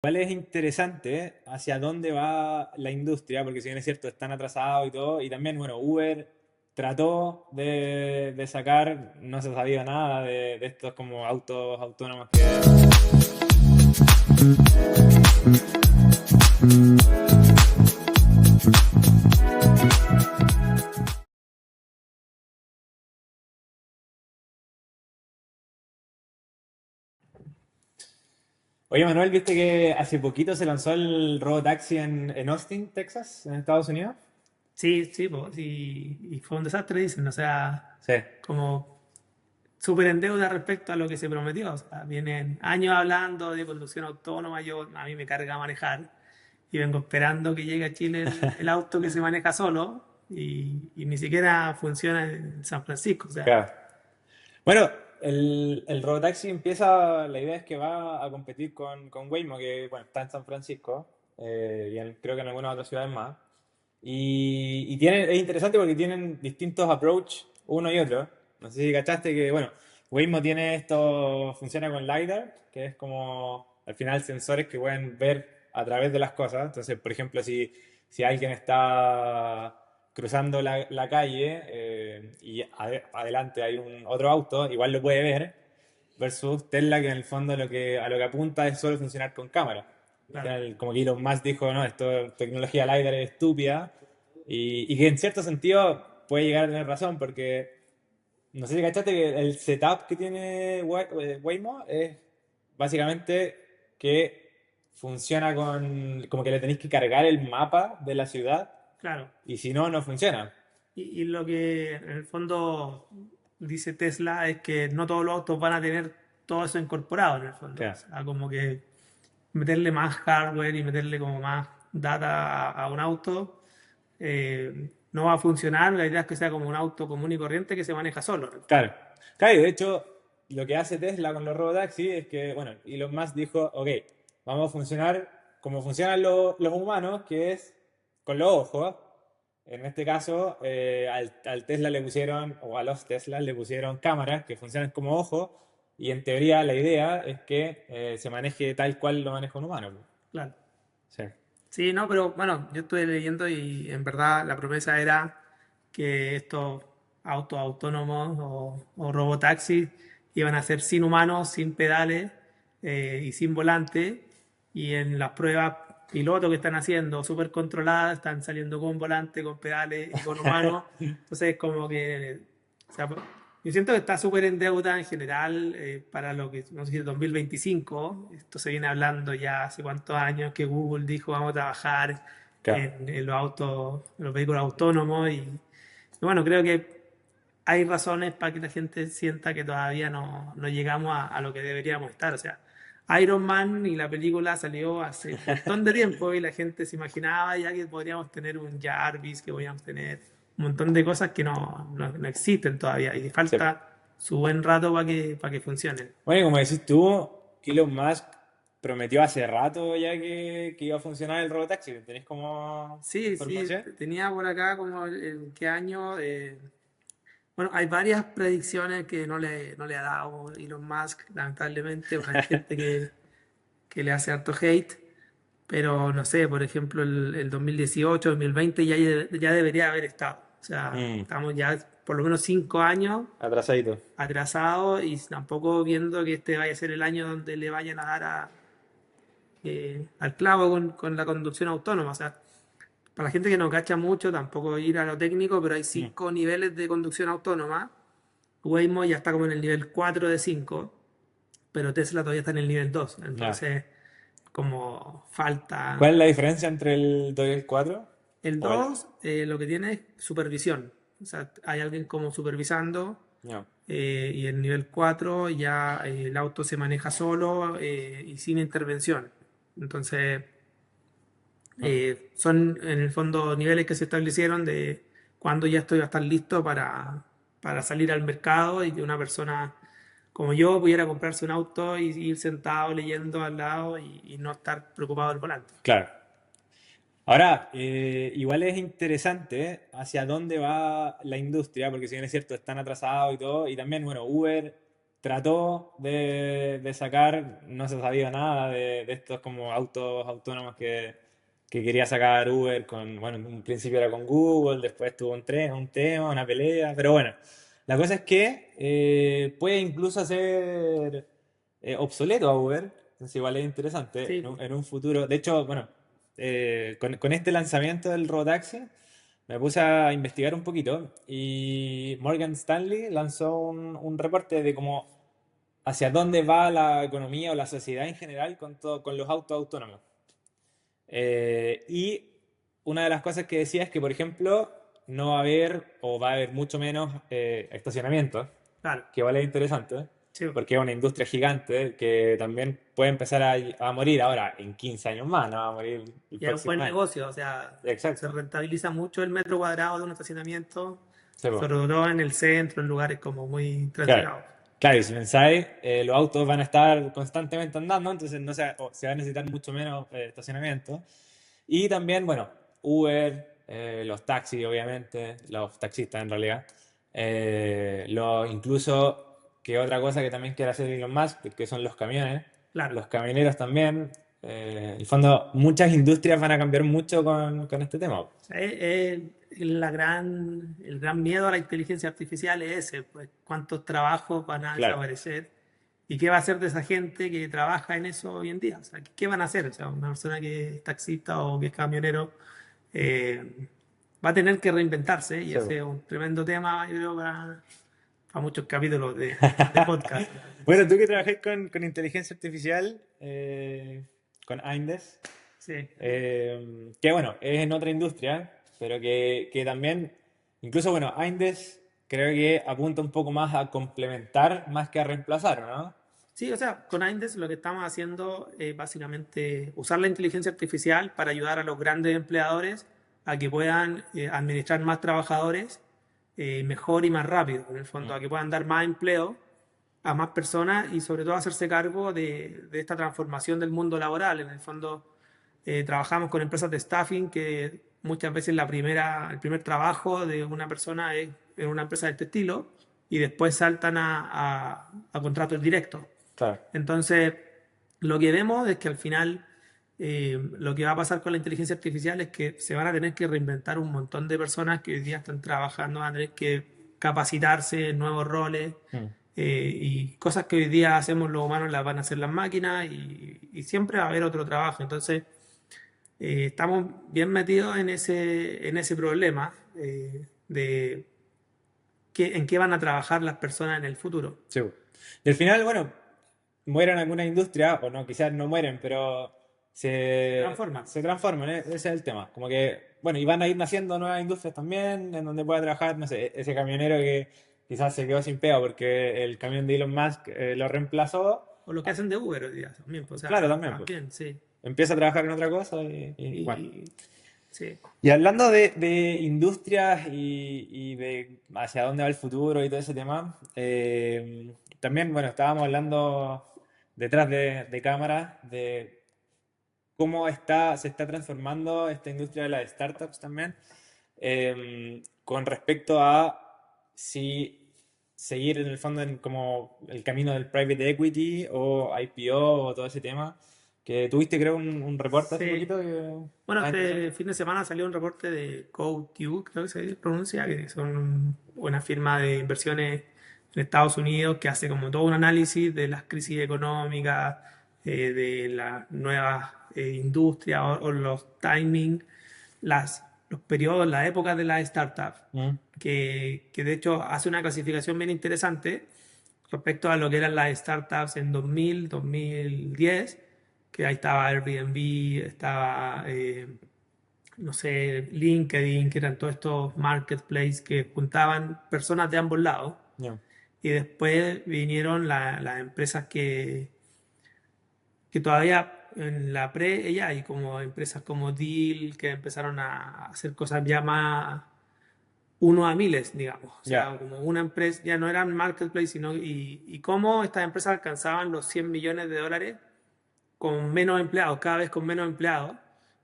Igual es interesante hacia dónde va la industria, porque si bien es cierto, están atrasados y todo, y también, bueno, Uber trató de sacar, no se sabía nada de estos como autos autónomos que... Oye, Manuel, ¿viste que hace poquito se lanzó el robotaxi en Austin, Texas, en Estados Unidos? Sí, sí, pues, sí, y fue un desastre, dicen, o sea, Sí. como súper en deuda respecto a lo que se prometió. O sea, vienen años hablando de conducción autónoma, a mí me carga manejar y vengo esperando que llegue a Chile el auto que se maneja solo y ni siquiera funciona en San Francisco. O sea, Claro. Bueno, el robotaxi empieza, la idea es que va a competir con Waymo, que bueno, está en San Francisco, creo que en algunas otras ciudades más. Es interesante porque tienen distintos approach uno y otro. No sé si cachaste que, bueno, Waymo tiene esto, funciona con LiDAR, que es como al final sensores que pueden ver a través de las cosas. Entonces, por ejemplo, si alguien está cruzando la calle adelante hay otro auto, igual lo puede ver, versus Tesla que en el fondo a lo que apunta es solo funcionar con cámara. Al claro. final, como que Elon Musk dijo, no, esto tecnología LiDAR es estúpida y que en cierto sentido puede llegar a tener razón porque no sé si cachaste que el setup que tiene Waymo es básicamente que funciona como que le tenéis que cargar el mapa de la ciudad Claro. y si no, no funciona. Y lo que en el fondo dice Tesla es que no todos los autos van a tener todo eso incorporado en el fondo. O Claro. sea, como que meterle más hardware y meterle como más data a un auto no va a funcionar. La idea es que sea como un auto común y corriente que se maneja solo, en el fondo. Claro. Claro, y de hecho, lo que hace Tesla con los robotaxis es que, bueno, Elon Musk dijo, ok, vamos a funcionar como funcionan los humanos, que es con los ojos. En este caso, al Tesla le pusieron, o a los Teslas le pusieron cámaras que funcionan como ojos, y en teoría la idea es que se maneje tal cual lo maneja un humano. Claro. Sí. Sí, no, pero bueno, yo estuve leyendo y en verdad la promesa era que estos autos autónomos o robotaxis iban a ser sin humanos, sin pedales y sin volante. Y en las pruebas piloto que están haciendo, súper controladas, están saliendo con volante, con pedales y con humanos. Entonces, como que, o sea, yo siento que está súper en deuda en general para lo que, no sé si es 2025. Esto se viene hablando ya hace cuántos años que Google dijo vamos a trabajar Claro. en los autos, en los vehículos autónomos y bueno, creo que hay razones para que la gente sienta que todavía no llegamos a lo que deberíamos estar. O sea, Iron Man y la película salió hace un montón de tiempo y la gente se imaginaba ya que podríamos tener un Jarvis, que podríamos tener un montón de cosas que no existen todavía y Sí. falta su buen rato para que funcionen. Bueno, y como decís tú, Elon Musk prometió hace rato ya que iba a funcionar el robotaxi. ¿Tenéis como Sí, sí, información? tenía por acá como en qué año. Bueno, hay varias predicciones que no le ha dado Elon Musk, lamentablemente. Bueno, hay gente que le hace harto hate, pero no sé, por ejemplo, el 2018, 2020 ya debería haber estado. O sea, Mm, estamos ya por lo menos 5 años atrasadito. atrasados y tampoco viendo que este vaya a ser el año donde le vayan a dar al clavo con la conducción autónoma. O sea, para la gente que no cacha mucho, tampoco ir a lo técnico, pero hay Mm, 5 niveles de conducción autónoma. Waymo ya está como en el nivel 4 de 5, pero Tesla todavía está en el nivel 2. ya. Entonces, como ¿Cuál es falta. la diferencia entre el 2 y el 4? El O el... 2 lo que tiene es supervisión. O sea, hay alguien como supervisando. No. Y el nivel 4 ya el auto se maneja solo y sin intervención. Entonces, Ah, son en el fondo niveles que se establecieron de cuándo ya estoy a estar listo para salir al mercado y que una persona como yo pudiera comprarse un auto y ir sentado leyendo al lado y no estar preocupado del volante. claro. Ahora, igual es interesante hacia dónde va la industria, porque si bien es cierto, están atrasados y todo, y también, bueno, Uber trató de sacar, no se sabía nada de estos como autos autónomos que quería sacar Uber con, bueno, en un principio era con Google, después tuvo un tema, una pelea, pero bueno, la cosa es que puede incluso hacer obsoleto a Uber, entonces igual es interesante Sí, en un futuro. De hecho, bueno, con este lanzamiento del Robotaxi me puse a investigar un poquito y Morgan Stanley lanzó un reporte de cómo hacia dónde va la economía o la sociedad en general con los autos autónomos. Y una de las cosas que decía es que, por ejemplo, no va a haber o va a haber mucho menos estacionamientos, claro. que vale interesante, Sí. porque es una industria gigante que también puede empezar a morir ahora en 15 años más, no va a morir el Y es un buen próximo año. negocio, o sea, se Exacto. rentabiliza mucho el metro cuadrado de un estacionamiento, Sí, po. sobre todo en el centro, en lugares como muy Claro. transitados. Claro, y si pensáis, los autos van a estar constantemente andando, entonces no se, o se va a necesitar mucho menos estacionamiento. Y también, bueno, Uber, los taxis, obviamente, los taxistas en realidad. Incluso, que otra cosa que también quiere hacer Elon Musk, que son los camiones. Claro. Los camioneros también. En el fondo, muchas industrias van a cambiar mucho con este tema. O sea, el gran miedo a la inteligencia artificial es ese, pues cuántos trabajos van a Claro, desaparecer y qué va a hacer de esa gente que trabaja en eso hoy en día. O sea, ¿qué van a hacer? O sea, una persona que es taxista o que es camionero va a tener que reinventarse y sí, ese po. es un tremendo tema, yo creo, para muchos capítulos de podcast. Bueno, tú que trabajáis con inteligencia artificial, con Aindes, Sí. que bueno, es en otra industria, pero que también, incluso bueno, Aindes creo que apunta un poco más a complementar más que a reemplazar, ¿no? Sí, o sea, con Aindes lo que estamos haciendo es básicamente usar la inteligencia artificial para ayudar a los grandes empleadores a que puedan administrar más trabajadores mejor y más rápido, en el fondo, Mm, a que puedan dar más empleo a más personas y sobre todo hacerse cargo de esta transformación del mundo laboral. En el fondo, trabajamos con empresas de staffing que muchas veces el primer trabajo de una persona es en una empresa de este estilo y después saltan a contratos directos. claro, Entonces, lo que vemos es que al final lo que va a pasar con la inteligencia artificial es que se van a tener que reinventar un montón de personas que hoy día están trabajando, van a tener que capacitarse en nuevos roles mm, y cosas que hoy día hacemos los humanos las van a hacer las máquinas y siempre va a haber otro trabajo. Entonces, estamos bien metidos en ese problema de en qué van a trabajar las personas en el futuro. sí. Y al final, bueno, mueren algunas industrias, o no, quizás no mueren, pero Transforma. se transforman, ese es el tema. Como que, bueno, y van a ir naciendo nuevas industrias también, en donde pueda trabajar, no sé, ese camionero que quizás se quedó sin pega porque el camión de Elon Musk lo reemplazó. O lo que Ah, hacen de Uber hoy día también, pues, o claro, sea, también, pues. también, sí. Empieza a trabajar en otra cosa y bueno. Y, sí. Y hablando de industrias y de hacia dónde va el futuro y todo ese tema, también, bueno, estábamos hablando detrás de cámara de cómo se está transformando esta industria de las startups también, con respecto a si seguir en el fondo en como el camino del private equity o IPO o todo ese tema, que tuviste creo un reporte hace Sí. poquito que Bueno, más este interesante. fin de semana salió un reporte de CodeQ, creo que se pronuncia, que son una firma de inversiones en Estados Unidos que hace como todo un análisis de las crisis económicas, de las nuevas industrias o los timing, los periodos, las épocas de las startups, Mm, que de hecho hace una clasificación bien interesante respecto a lo que eran las startups en 2000, 2010, que ahí estaba Airbnb, estaba, no sé, LinkedIn, que eran todos estos marketplaces que juntaban personas de ambos lados. ya. Y después vinieron las empresas que todavía en la pre hay como empresas como Deal, que empezaron a hacer cosas ya más uno a miles, digamos. O Ya. sea, como una empresa, ya no eran marketplace, sino y cómo estas empresas alcanzaban los 100 millones de dólares con menos empleados, cada vez con menos empleados.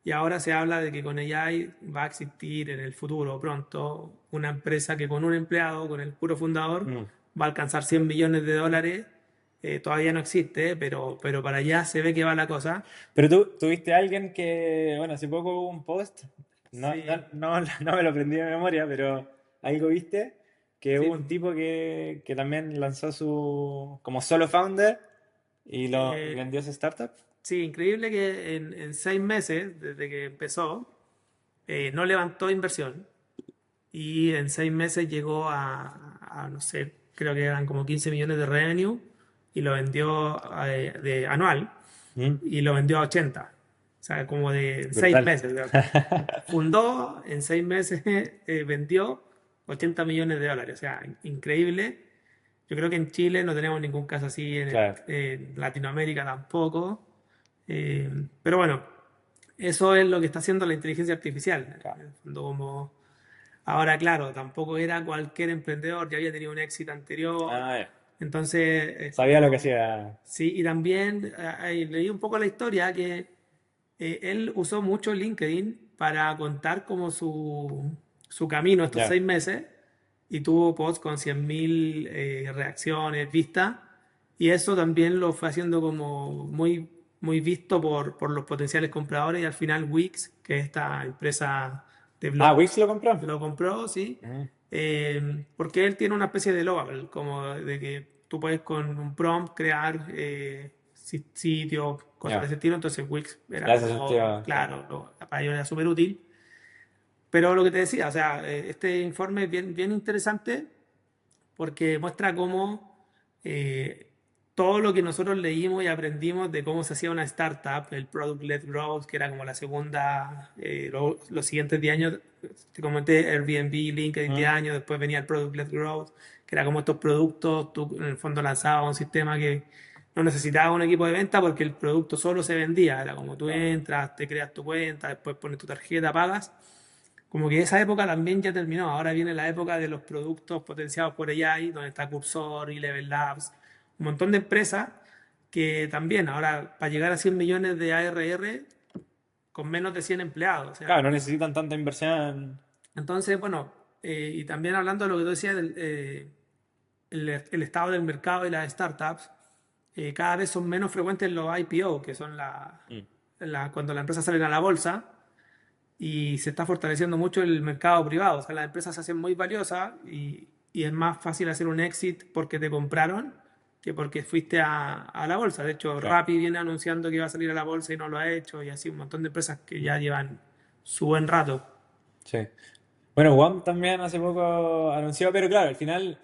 Y ahora se habla de que con AI va a existir en el futuro pronto una empresa que con un empleado, con el puro fundador, Mm. va a alcanzar 100 millones de dólares. Todavía no existe, pero para allá se ve que va la cosa. Pero tú tuviste a alguien que, bueno, hace poco hubo un post, Sí, no me lo aprendí de memoria, pero algo viste, que hubo sí. un tipo que también lanzó como solo founder y Eh, vendió su startup. sí, increíble que en 6 meses, desde que empezó, no levantó inversión y en 6 meses llegó no sé, creo que eran como 15 millones de revenue y lo vendió de anual Mm, y lo vendió a 80. O sea, como de seis brutal. meses. Fundó, en 6 meses vendió 80 millones de dólares. O sea, increíble. Yo creo que en Chile no tenemos ningún caso así, Claro, en Latinoamérica tampoco. Pero bueno, eso es lo que está haciendo la inteligencia artificial. claro. En el fondo, ahora, claro, tampoco era cualquier emprendedor, ya había tenido un éxito anterior. Ah, ya. Entonces, es Sabía lo que como. hacía. Sí, y también leí un poco la historia que él usó mucho LinkedIn para contar como su camino estos Ya. 6 meses y tuvo posts con 100.000 reacciones, vistas, y eso también lo fue haciendo como muy, muy visto por los potenciales compradores y al final Wix, que es esta empresa de Ah, blog, Wix lo compró. lo compró, sí, Mm, porque él tiene una especie de logo, como de que tú puedes con un prompt crear sitios, cosas de ya. ese estilo, entonces Wix Le era hace como, sentido. Claro. claro, para ellos era súper útil. Pero lo que te decía, o sea, este informe es bien, bien interesante porque muestra cómo eh, todo lo que nosotros leímos y aprendimos de cómo se hacía una startup, el Product-Led Growth, que era como la segunda, los siguientes 10 años, te comenté Airbnb, LinkedIn 10 Mm, años, después venía el Product-Led Growth, que era como estos productos, tú en el fondo lanzabas un sistema que no necesitaba un equipo de venta porque el producto solo se vendía, era como tú claro. entras, te creas tu cuenta, después pones tu tarjeta, pagas, como que esa época también ya terminó. Ahora viene la época de los productos potenciados por AI, donde está Cursor y Level Labs, un montón de empresas que también ahora para llegar a 100 millones de ARR con menos de 100 empleados. O Claro, sea, no necesitan tanta inversión. entonces, bueno, y también hablando de lo que tú decías, el estado del mercado y las startups, cada vez son menos frecuentes los IPO, que son Mm, cuando las empresas salen a la bolsa y se está fortaleciendo mucho el mercado privado. O sea, las empresas se hacen muy valiosas y es más fácil hacer un exit porque te compraron que porque fuiste a la bolsa. De hecho, claro. Rappi viene anunciando que iba a salir a la bolsa y no lo ha hecho, y así un montón de empresas que ya llevan su buen rato. Sí. Bueno, WAM también hace poco anunció, pero claro, al final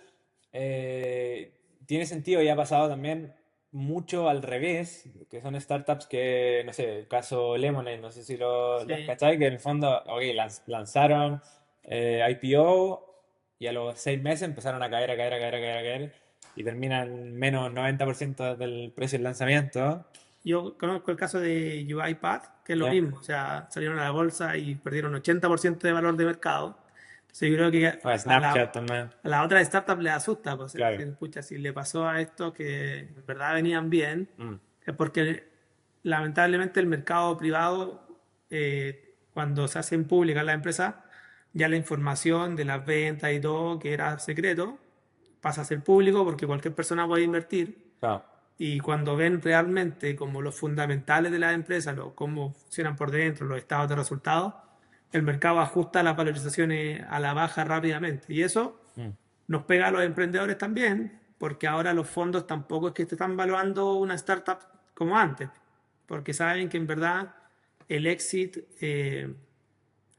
tiene sentido y ha pasado también mucho al revés, que son startups que, no sé, el caso Lemonade, no sé si los Sí. cacháis, que en el fondo, ok, lanzaron IPO y a los 6 meses empezaron a caer, a caer, a caer, a caer, a caer y terminan menos 90% del precio del lanzamiento. Yo conozco el caso de UiPath, que es lo ¿Ya? mismo, o sea, salieron a la bolsa y perdieron 80% de valor de mercado. Entonces yo creo que O Snapchat también, a la otra startup le asusta, pues claro. pucha, si le pasó a esto que en verdad venían bien, Mm, es porque lamentablemente el mercado privado, cuando se hacen públicas las empresas, ya la información de las ventas y todo, que era secreto, pasa a ser público porque cualquier persona puede invertir. claro, Y cuando ven realmente como los fundamentales de las empresas, cómo funcionan por dentro, los estados de resultados, el mercado ajusta las valorizaciones a la baja rápidamente. Y eso mm, nos pega a los emprendedores también, porque ahora los fondos tampoco es que te están valuando una startup como antes, porque saben que en verdad el exit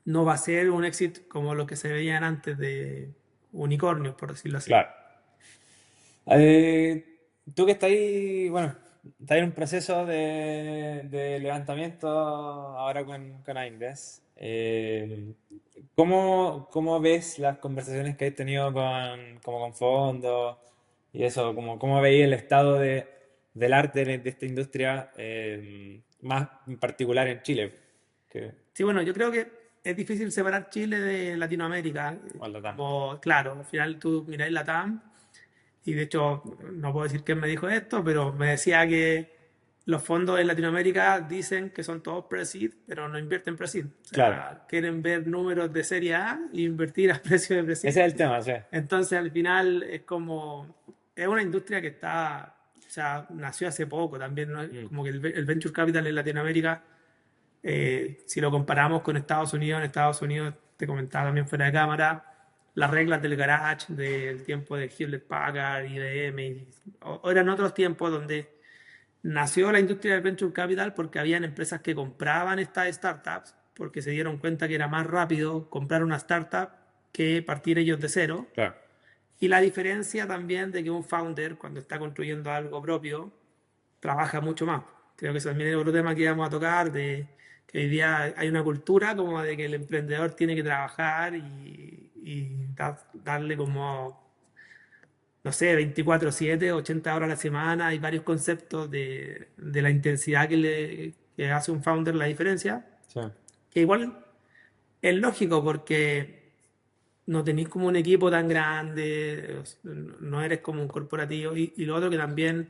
no va a ser un exit como lo que se veían antes de unicornios, por decirlo así. claro. Tú que estás ahí, bueno, estás en un proceso de levantamiento ahora con Aindes. ¿Cómo ves las conversaciones que has tenido como con fondos y eso? ¿Cómo veis el estado del arte de esta industria, más en particular en Chile? Que, Sí, bueno, yo creo que es difícil separar Chile de Latinoamérica. o Latam. Como, claro, al final tú miráis la TAM y de hecho no puedo decir quién me dijo esto, pero me decía que los fondos en Latinoamérica dicen que son todos pre-seed, pero no invierten pre-seed. O Claro, sea, quieren ver números de serie A e invertir a precio de pre-seed. ese es el tema, sí. Entonces al final es como es una industria que está, o sea, nació hace poco también, ¿no? Mm, Como que el venture capital en Latinoamérica, si lo comparamos con Estados Unidos, en Estados Unidos, te comentaba también fuera de cámara, las reglas del garage, del tiempo de Hewlett Packard, IBM, o eran otros tiempos donde nació la industria del venture capital porque habían empresas que compraban estas startups porque se dieron cuenta que era más rápido comprar una startup que partir ellos de cero. claro. Y la diferencia también de que un founder, cuando está construyendo algo propio, trabaja mucho más. Creo que eso también es otro tema que íbamos a tocar, de que hoy día hay una cultura como de que el emprendedor tiene que trabajar y darle como, no sé, 24/7, 80 horas a la semana. Hay varios conceptos de la intensidad que hace un founder la diferencia, Sí. que igual es lógico porque no tenéis como un equipo tan grande, no eres como un corporativo. Y lo otro que también,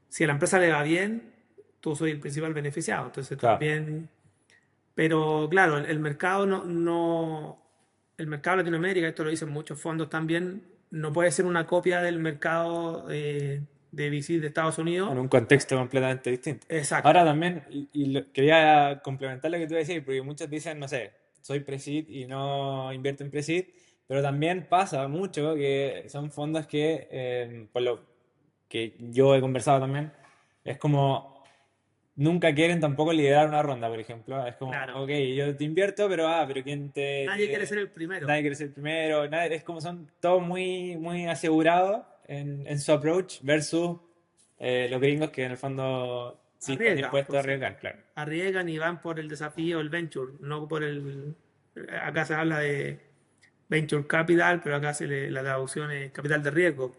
si a la empresa le va bien, tú soy el principal beneficiado. Entonces Claro. también, pero claro, el mercado el mercado de Latinoamérica, esto lo dicen muchos fondos también, no puede ser una copia del mercado de VC de Estados Unidos. En un contexto completamente distinto. Exacto. Ahora también, quería complementar lo que tú decías, porque muchos dicen, no sé, soy pre-seed y no invierto en pre-seed, pero también pasa mucho que son fondos que, por lo que yo he conversado también, es como nunca quieren tampoco liderar una ronda, por ejemplo. Es como, Claro. ok, yo te invierto, pero ¿quién te Nadie quiere ser el primero. nadie quiere ser primero? Nadie, es como son todos muy, muy asegurados en su approach versus los gringos que en el fondo sí están Arriesgan, dispuestos a pues. arriesgar, claro. Arriesgan y van por el desafío, el venture, no por el... Acá se habla de venture capital, pero acá la traducción es capital de riesgo.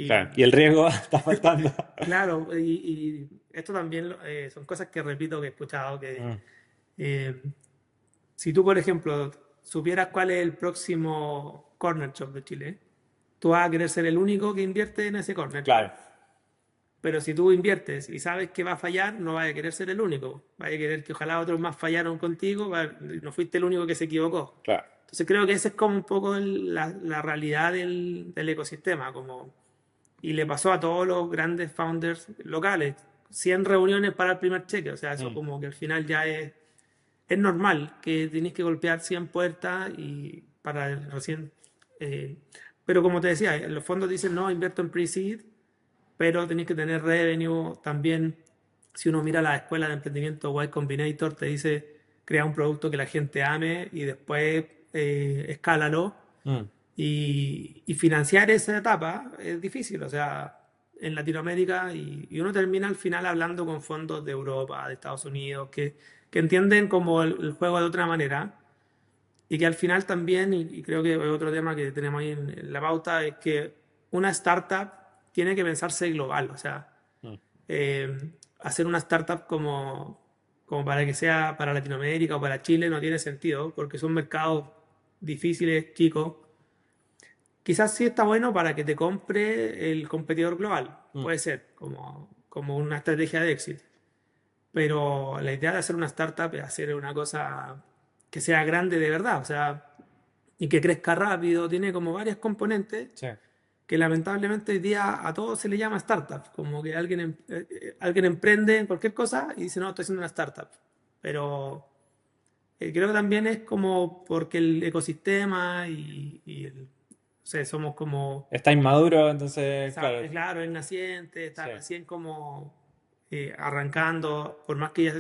Claro, y el riesgo está faltando. Claro, y esto también son cosas que repito que he escuchado, que Mm, eh, si tú, por ejemplo, supieras cuál es el próximo corner shop de Chile, tú vas a querer ser el único que invierte en ese corner shop. claro, Pero si tú inviertes y sabes que va a fallar, no vas a querer ser el único. Vas a querer que ojalá otros más fallaron contigo, no fuiste el único que se equivocó. claro. Entonces creo que esa es como un poco la realidad del ecosistema. Y le pasó a todos los grandes founders locales. 100 reuniones para el primer cheque. O sea, eso Mm, como que al final ya es normal que tienes que golpear 100 puertas y para recién... eh, pero como te decía, los fondos dicen, no, invierto en pre-seed, pero tenéis que tener revenue. También, si uno mira la escuela de emprendimiento Y Combinator, te dice, crea un producto que la gente ame y después escálalo. mm. Y financiar esa etapa es difícil, o sea, en Latinoamérica y uno termina al final hablando con fondos de Europa, de Estados Unidos, que entienden como el juego de otra manera y que al final también, y creo que es otro tema que tenemos ahí en la pauta, es que una startup tiene que pensarse global, o sea, Mm. hacer una startup como para que sea para Latinoamérica o para Chile no tiene sentido, porque son mercados difíciles, chicos. Quizás sí está bueno para que te compre el competidor global, Mm. puede ser, como una estrategia de éxito. Pero la idea de hacer una startup es hacer una cosa que sea grande de verdad, o sea, y que crezca rápido, tiene como varias componentes Sí. que lamentablemente hoy día a todos se le llama startup, como que alguien emprende en cualquier cosa y dice, no, estoy haciendo una startup. Pero creo que también es como porque el ecosistema o sea, somos como, Está inmaduro, entonces, claro. claro, es naciente, está Sí. recién como arrancando, por más que ya,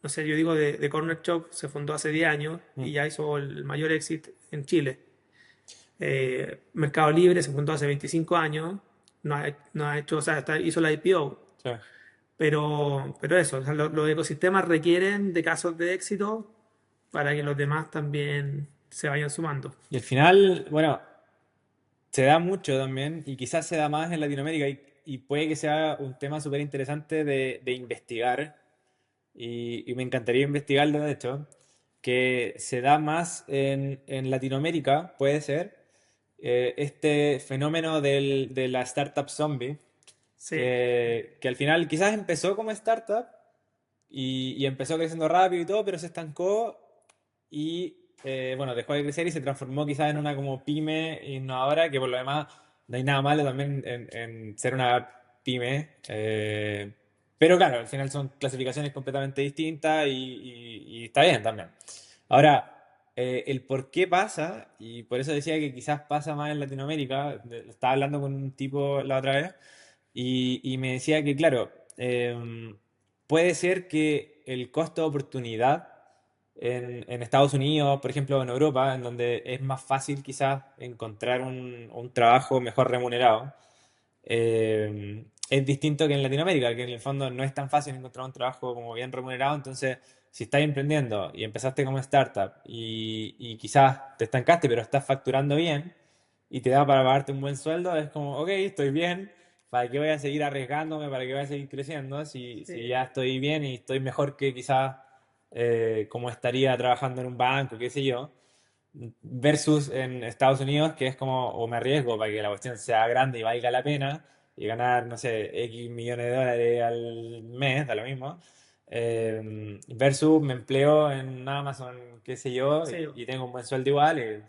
no sé, yo digo de Corner Shop se fundó hace 10 años Mm. y ya hizo el mayor éxito en Chile. Mercado Libre se fundó hace 25 años, no ha hecho, o sea, hizo la IPO, Sí. pero eso, o sea, los ecosistemas requieren de casos de éxito para que los demás también se vayan sumando. Y al final, bueno, se da mucho también, y quizás se da más en Latinoamérica, y puede que sea un tema súper interesante de investigar, y me encantaría investigarlo, de hecho, que se da más en Latinoamérica, puede ser, este fenómeno de la startup zombie, Sí, que al final quizás empezó como startup y empezó creciendo rápido y todo, pero se estancó y bueno, dejó de crecer y se transformó quizás en una como pyme innovadora que por lo demás no hay nada malo también en ser una pyme. Pero claro, al final son clasificaciones completamente distintas y está bien también. Ahora, el por qué pasa, y por eso decía que quizás pasa más en Latinoamérica, estaba hablando con un tipo la otra vez, y me decía que, claro, puede ser que el costo de oportunidad en Estados Unidos, por ejemplo, en Europa, en donde es más fácil quizás encontrar un trabajo mejor remunerado, es distinto que en Latinoamérica, que en el fondo no es tan fácil encontrar un trabajo como bien remunerado. Entonces, si estás emprendiendo y empezaste como startup y quizás te estancaste, pero estás facturando bien y te da para pagarte un buen sueldo, es como, ok, estoy bien, ¿para qué voy a seguir arriesgándome? ¿Para qué voy a seguir creciendo? Si Sí. ya estoy bien y estoy mejor que quizás como estaría trabajando en un banco, qué sé yo. Versus en Estados Unidos, que es como, o me arriesgo para que la cuestión sea grande y valga la pena, y ganar, no sé, X millones de dólares al mes, da lo mismo. Versus me empleo en Amazon, qué sé yo, Sí. y tengo un buen sueldo igual, y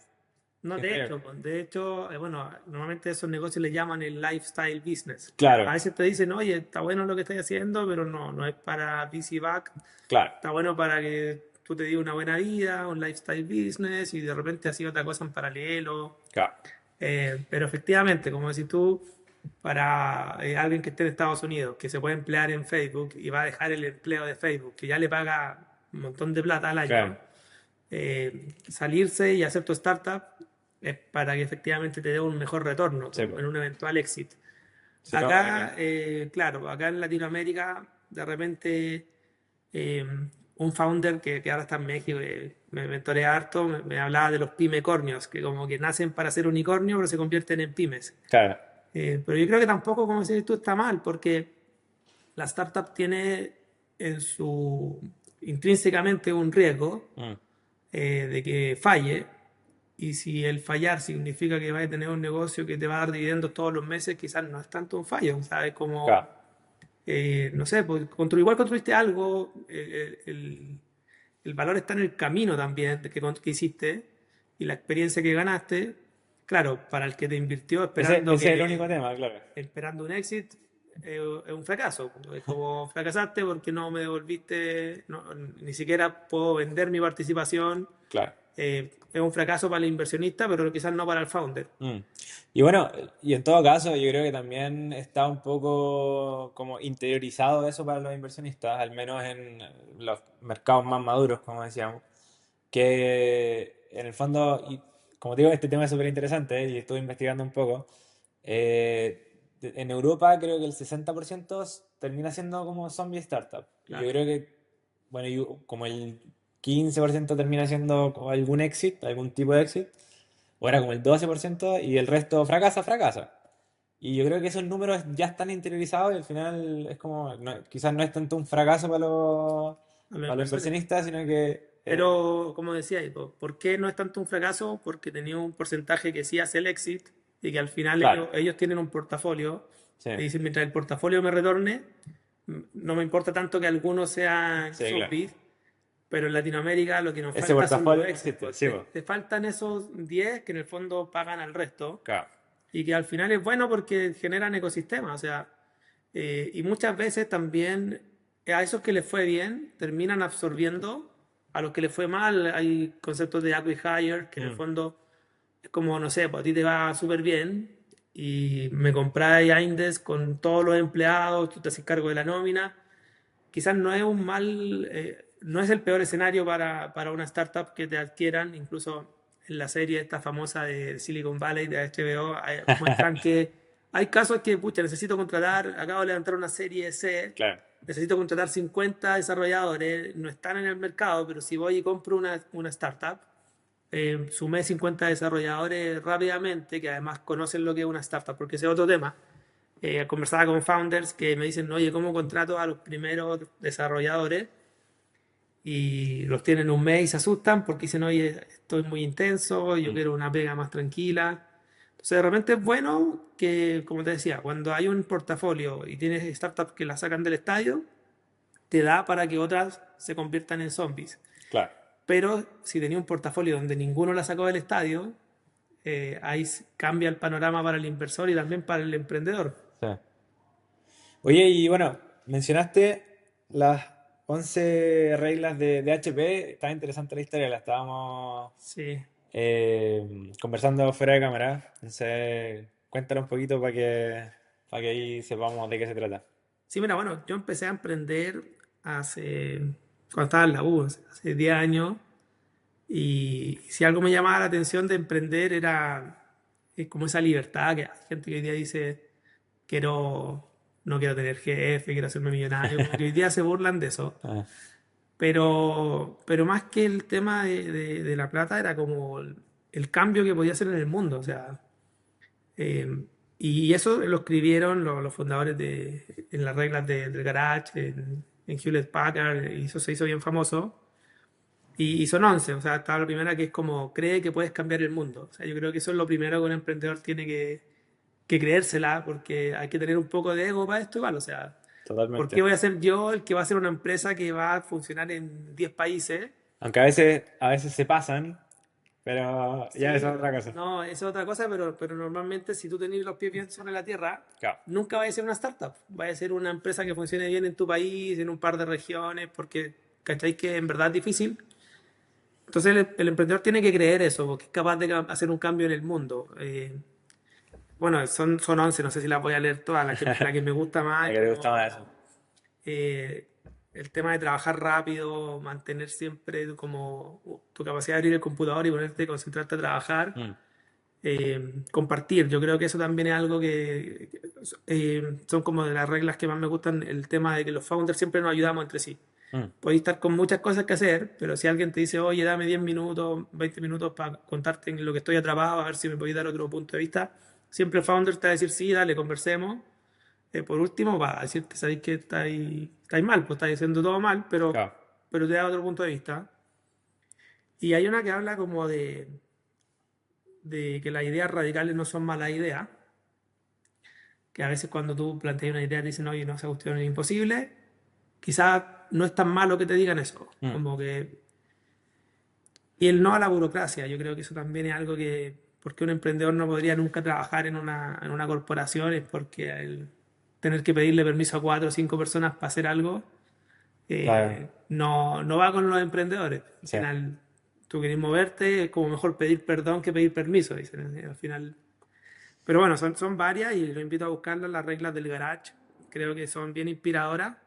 No, sin de riesgo. hecho, pues, de hecho, bueno, normalmente esos negocios le llaman el lifestyle business. Claro, A veces te dicen, oye, está bueno lo que estás haciendo, pero no, no es para VC back. claro, Está bueno para que tú te digas una buena vida, un lifestyle business y de repente así otra cosa en paralelo. claro. Pero efectivamente, como decís tú, para alguien que esté en Estados Unidos, que se puede emplear en Facebook y va a dejar el empleo de Facebook, que ya le paga un montón de plata al año, Claro, salirse y hacer tu startup es para que efectivamente te dé un mejor retorno sí, pues. en un eventual éxito. Sí, no, Acá, claro, acá en Latinoamérica, de repente, eh, un founder que ahora está en México, que me mentorea harto, me hablaba de los pimecornios, que como que nacen para ser unicornio, pero se convierten en pymes. claro. Pero yo creo que tampoco, como dices tú, está mal, porque la startup tiene en su intrínsecamente un riesgo Mm, de que falle. Y si el fallar significa que vas a tener un negocio que te va a dar dividendos todos los meses, quizás no es tanto un fallo, ¿sabes? Como, claro. no sé, pues igual construiste algo, el valor está en el camino también que hiciste y la experiencia que ganaste. Claro, para el que te invirtió Ese es el único tema, claro. esperando un exit, es un fracaso. Es como fracasaste porque no me devolviste, ni siquiera puedo vender mi participación. Claro. Es un fracaso para el inversionista, pero quizás no para el founder. Mm. Y bueno, y en todo caso, yo creo que también está un poco como interiorizado eso para los inversionistas, al menos en los mercados más maduros, como decíamos, que en el fondo, y como te digo, este tema es súper interesante, y estuve investigando un poco. En Europa creo que el 60% termina siendo como zombie startup. Y yo Claro. creo que, bueno, como el 15% termina siendo como algún exit, algún tipo de exit, o era como el 12% y el resto fracasa. Y yo creo que esos números ya están interiorizados y al final es como, quizás no es tanto un fracaso A los para los inversores. inversionistas, sino que, Pero, como decía, ¿por qué no es tanto un fracaso? Porque tenía un porcentaje que sí hace el exit y que al final claro, ellos tienen un portafolio sí, y dicen, mientras el portafolio me retorne, no me importa tanto que algunos sean sí, claro. zombies, pero en Latinoamérica lo que nos Ese falta son los portafolio exits. existe, Pues. sí, pues, Te faltan esos 10 que en el fondo pagan al resto claro. y que al final es bueno porque generan ecosistemas. O sea, y muchas veces también a esos que les fue bien terminan absorbiendo a los que les fue mal. Hay conceptos de acqui-hire que en el Mm, fondo es como, no sé, pues a ti te va súper bien y me compráis a Indes con todos los empleados, tú te haces cargo de la nómina. Quizás no es un mal, no es el peor escenario para una startup que te adquieran, incluso en la serie esta famosa de Silicon Valley de HBO muestran que hay casos que, pucha, necesito contratar, acabo de levantar una serie C, claro. necesito contratar 50 desarrolladores, no están en el mercado, pero si voy y compro una startup, sumé 50 desarrolladores rápidamente, que además conocen lo que es una startup, porque ese es otro tema. Conversaba con founders que me dicen, oye, ¿cómo contrato a los primeros desarrolladores? Y los tienen un mes y se asustan porque dicen, oye, estoy muy intenso, yo Mm, quiero una pega más tranquila. Entonces, de repente es bueno que, como te decía, cuando hay un portafolio y tienes startups que la sacan del estadio, te da para que otras se conviertan en zombies. claro. Pero si tenía un portafolio donde ninguno la sacó del estadio, ahí cambia el panorama para el inversor y también para el emprendedor. Sí. Oye, y bueno, mencionaste las 11 reglas de HP. Estaba interesante la historia, la estábamos Sí. conversando fuera de cámara. Entonces, cuéntanos un poquito para que ahí sepamos de qué se trata. Sí, mira, bueno, yo empecé a emprender hace, cuando estaba en la U, hace 10 años, y si algo me llamaba la atención de emprender era como esa libertad que hay gente que hoy día dice, quiero, no quiero tener jefe, quiero hacerme millonario, como que hoy día se burlan de eso. Ah, Pero más que el tema de la plata era como el cambio que podía hacer en el mundo, o sea, eh, y eso lo escribieron los fundadores en las reglas del garage, en Hewlett Packard, y eso se hizo bien famoso. Y son 11, o sea, está la primera que es como cree que puedes cambiar el mundo. O sea, yo creo que eso es lo primero que un emprendedor tiene que creérsela, porque hay que tener un poco de ego para esto igual. O sea, ¿por qué totalmente. voy a ser yo el que va a hacer una empresa que va a funcionar en 10 países? Aunque a veces se pasan, pero ya Sí, eso es otra cosa. no, eso es otra cosa, pero normalmente si tú tenés los pies bien sobre la tierra, Claro, nunca va a ser una startup. Va a ser una empresa que funcione bien en tu país, en un par de regiones, porque, ¿cacháis que en verdad es difícil? Entonces el emprendedor tiene que creer eso, porque es capaz de hacer un cambio en el mundo. Bueno, son 11, no sé si las voy a leer todas. La que me gusta a más es que te gusta como más eso. eh, el tema de trabajar rápido, mantener siempre como tu capacidad de abrir el computador y ponerte, concentrarte a trabajar. Mm, Compartir, yo creo que eso también es algo que son como de las reglas que más me gustan, el tema de que los founders siempre nos ayudamos entre sí. mm, Podéis estar con muchas cosas que hacer, pero si alguien te dice, oye, dame 10 minutos, 20 minutos para contarte en lo que estoy atrapado, a ver si me podéis dar otro punto de vista, siempre el founder te va a decir, sí, dale, conversemos. Por último, va a decirte, sabéis que estáis mal, pues estáis haciendo todo mal, claro. pero te da otro punto de vista. Y hay una que habla como de que las ideas radicales no son malas ideas, que a veces cuando tú planteas una idea te dicen, oye, no, esa cuestión es imposible, quizás no es tan malo que te digan eso, Mm, como que y el no a la burocracia, yo creo que eso también es algo que, porque un emprendedor no podría nunca trabajar en una corporación, es porque el tener que pedirle permiso a 4 o 5 personas para hacer algo, claro, no va con los emprendedores. Al sí. final, tú querés moverte, es como mejor pedir perdón que pedir permiso, dicen al final. Pero bueno, son varias y lo invito a buscarlas, las reglas del garage. Creo que son bien inspiradoras.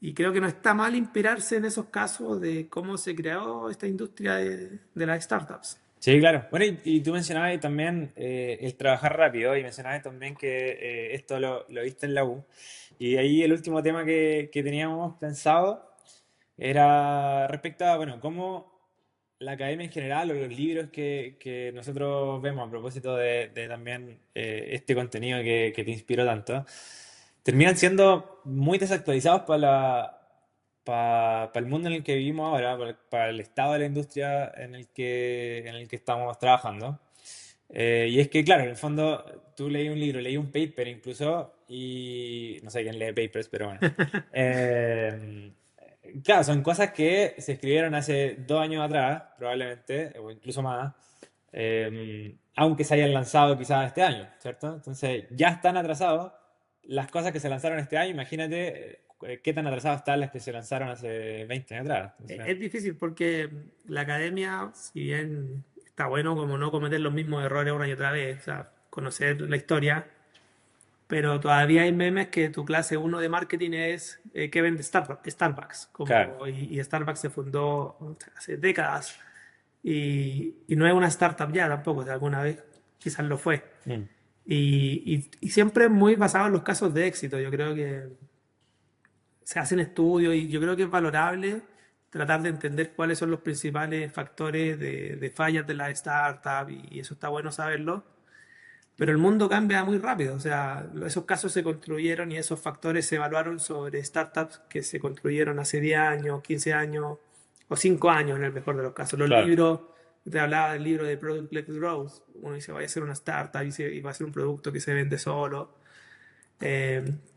Y creo que no está mal inspirarse en esos casos de cómo se creó esta industria de las startups. Sí, claro. Bueno, y tú mencionabas también el trabajar rápido y mencionabas también que esto lo viste en la U. Y ahí el último tema que teníamos pensado era respecto a, bueno, cómo la academia en general o los libros que nosotros vemos a propósito de también este contenido que te inspiró tanto, terminan siendo muy desactualizados para el mundo en el que vivimos ahora, para el estado de la industria en el que estamos trabajando. Y es que, claro, en el fondo tú leí un libro, leí un paper incluso, y no sé quién lee papers, pero bueno. Eh, claro, son cosas que se escribieron hace 2 años atrás, probablemente, o incluso más, aunque se hayan lanzado quizás este año, ¿cierto? Entonces ya están atrasados las cosas que se lanzaron este año, imagínate qué tan atrasadas están las que se lanzaron hace 20 años atrás. Entonces, Es difícil porque la academia, si bien está bueno como no cometer los mismos errores una y otra vez, o sea, conocer la historia, pero todavía hay memes que tu clase uno de marketing es que vende Starbucks, claro. como, y Starbucks se fundó hace décadas y no es una startup ya tampoco, o sea, alguna vez quizás lo fue. Mm, Y siempre muy basado en los casos de éxito. Yo creo que se hacen estudios y yo creo que es valorable tratar de entender cuáles son los principales factores de fallas de la startup y eso está bueno saberlo. Pero el mundo cambia muy rápido, o sea, esos casos se construyeron y esos factores se evaluaron sobre startups que se construyeron hace 10 años, 15 años o 5 años en el mejor de los casos. Los claro. libros, te hablaba del libro de Product Led Growth, uno dice, vaya a ser una startup y va a ser un producto que se vende solo.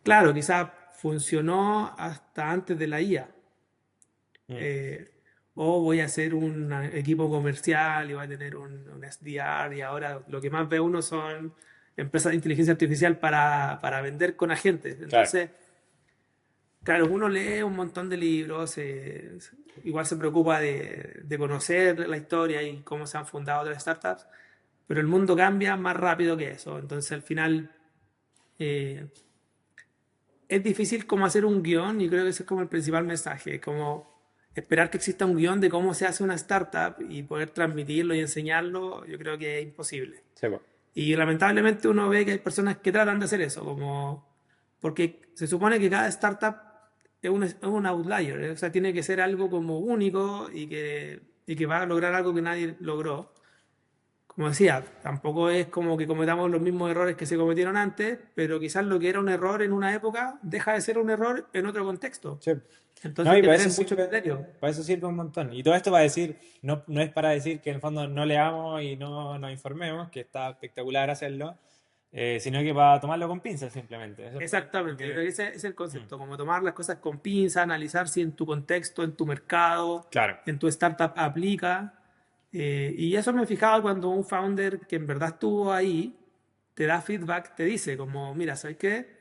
Claro, quizás funcionó hasta antes de la IA. Mm, Eh, o voy a hacer un equipo comercial y voy a tener un SDR y ahora lo que más ve uno son empresas de inteligencia artificial para vender con agentes. Claro, Entonces, claro, uno lee un montón de libros, igual se preocupa de conocer la historia y cómo se han fundado otras startups, pero el mundo cambia más rápido que eso. Entonces, al final, eh, es difícil como hacer un guión y creo que ese es como el principal mensaje, como esperar que exista un guión de cómo se hace una startup y poder transmitirlo y enseñarlo, yo creo que es imposible. sí, po. Y lamentablemente uno ve que hay personas que tratan de hacer eso, como porque se supone que cada startup es un outlier, ¿eh? O sea, tiene que ser algo como único y que va a lograr algo que nadie logró. Como decía, tampoco es como que cometamos los mismos errores que se cometieron antes, pero quizás lo que era un error en una época deja de ser un error en otro contexto. Sí. Entonces No, hay y que tener mucho criterio. para eso sirve un montón. Y todo esto va a decir, no, no es para decir que en el fondo no leamos y no nos informemos, que está espectacular hacerlo, sino que para tomarlo con pinzas simplemente. Eso es Exactamente, yo creo porque, que ese es el mm, concepto, como tomar las cosas con pinza, analizar si en tu contexto, en tu mercado, claro, en tu startup aplica. Y eso me fijaba cuando un founder que en verdad estuvo ahí te da feedback, te dice como, mira, ¿sabes qué?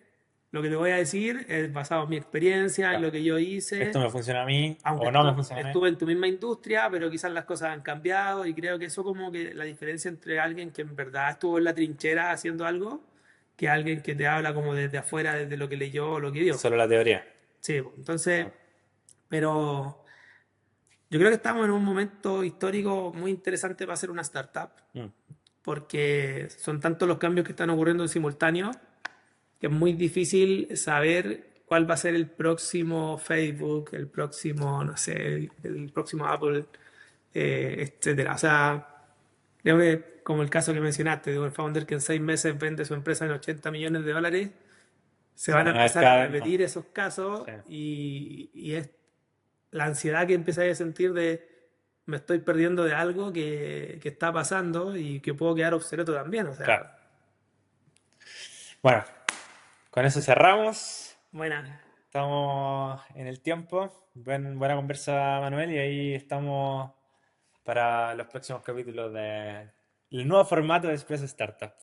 Lo que te voy a decir es basado en mi experiencia, en claro. lo que yo Esto hice, me funciona a mí aunque o no me funciona a mí. estuve en tu misma industria, pero quizás las cosas han cambiado y creo que eso como que la diferencia entre alguien que en verdad estuvo en la trinchera haciendo algo, que alguien que te habla como desde afuera, desde lo que leyó o lo que vio. Solo la teoría. Sí, entonces, Ah, pero yo creo que estamos en un momento histórico muy interesante para hacer una startup, mm, porque son tantos los cambios que están ocurriendo en simultáneo que es muy difícil saber cuál va a ser el próximo Facebook, el próximo, no sé, el próximo Apple, etcétera. O sea, creo que como el caso que mencionaste de un founder que en 6 meses vende su empresa en 80 millones de dólares, se se van a van a ver empezar a cada vez más. repetir esos casos Sí. y es la ansiedad que empezáis a sentir de me estoy perdiendo de algo que está pasando y que puedo quedar obsoleto también. O Claro. sea, Bueno, con eso cerramos. buena. Estamos en el tiempo. Buena conversa, Manuel, y ahí estamos para los próximos capítulos de el nuevo formato de Express Startup.